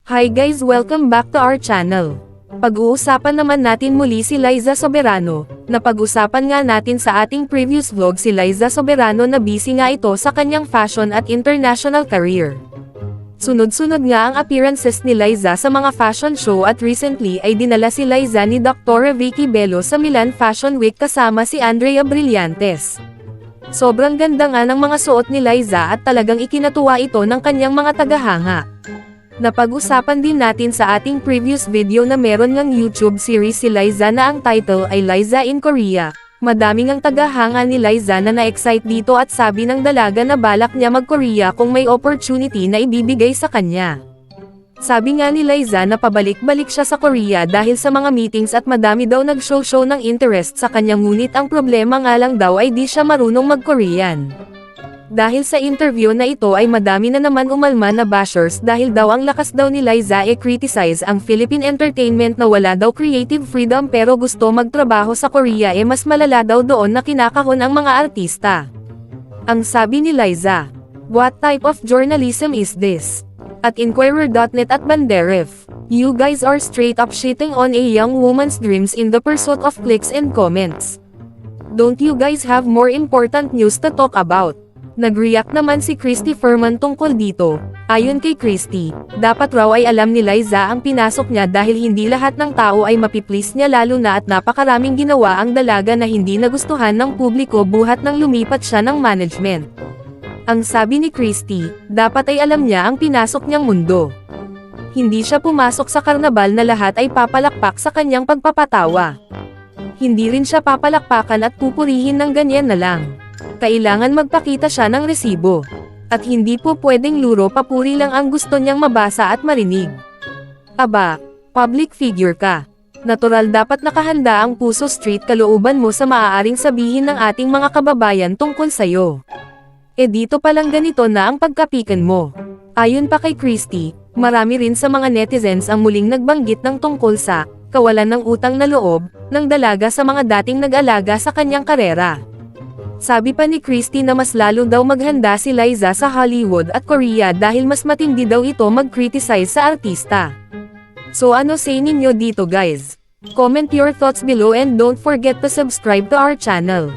Hi guys, welcome back to our channel. Pag-uusapan naman natin muli si Liza Soberano. Napag-usapan nga natin sa ating previous vlog si Liza Soberano na busy nga ito sa kanyang fashion at international career. Sunod-sunod nga ang appearances ni Liza sa mga fashion show at recently ay dinala si Liza ni Dr. Vicky Bello sa Milan Fashion Week kasama si Andrea Brillantes. Sobrang ganda nga ng mga suot ni Liza at talagang ikinatuwa ito ng kanyang mga tagahanga. Napag-usapan din natin sa ating previous video na meron ngang YouTube series si Liza na ang title ay Liza in Korea. Madaming ang tagahanga ni Liza na na-excite dito at sabi ng dalaga na balak niya mag-Korea kung may opportunity na ibibigay sa kanya. Sabi nga ni Liza na pabalik-balik siya sa Korea dahil sa mga meetings at madami daw nag-show ng interest sa kanya, ngunit ang problema nga lang daw ay di siya marunong mag-Korean. Dahil sa interview na ito ay madami na naman umalma na bashers dahil daw ang lakas daw ni Liza criticize ang Philippine entertainment na wala daw creative freedom pero gusto magtrabaho sa Korea mas malala daw doon na kinakahon ang mga artista. Ang sabi ni Liza, "What type of journalism is this?" At Inquirer.net at Banderef, "You guys are straight up shitting on a young woman's dreams in the pursuit of clicks and comments. Don't you guys have more important news to talk about?" Nag-react naman si Christy Furman tungkol dito. Ayon kay Christy, dapat raw ay alam ni Liza ang pinasok niya dahil hindi lahat ng tao ay mapiplease niya, lalo na at napakaraming ginawa ang dalaga na hindi nagustuhan ng publiko buhat nang lumipat siya ng management. Ang sabi ni Christy, dapat ay alam niya ang pinasok niyang mundo. Hindi siya pumasok sa karnabal na lahat ay papalakpak sa kanyang pagpapatawa. Hindi rin siya papalakpakan at pupurihin ng ganyan na lang. Kailangan magpakita siya ng resibo. At hindi po pwedeng luro, papuri lang ang gusto niyang mabasa at marinig. Aba, public figure ka. Natural dapat nakahanda ang puso street kalooban mo sa maaaring sabihin ng ating mga kababayan tungkol sayo. Dito palang ganito na ang pagkapikan mo. Ayon pa kay Christy, marami rin sa mga netizens ang muling nagbanggit ng tungkol sa kawalan ng utang na loob ng dalaga sa mga dating nag-alaga sa kanyang karera. Sabi pa ni Christy na mas lalo daw maghanda si Liza sa Hollywood at Korea dahil mas matindi daw ito mag-criticize sa artista. So ano say ninyo dito guys? Comment your thoughts below and don't forget to subscribe to our channel.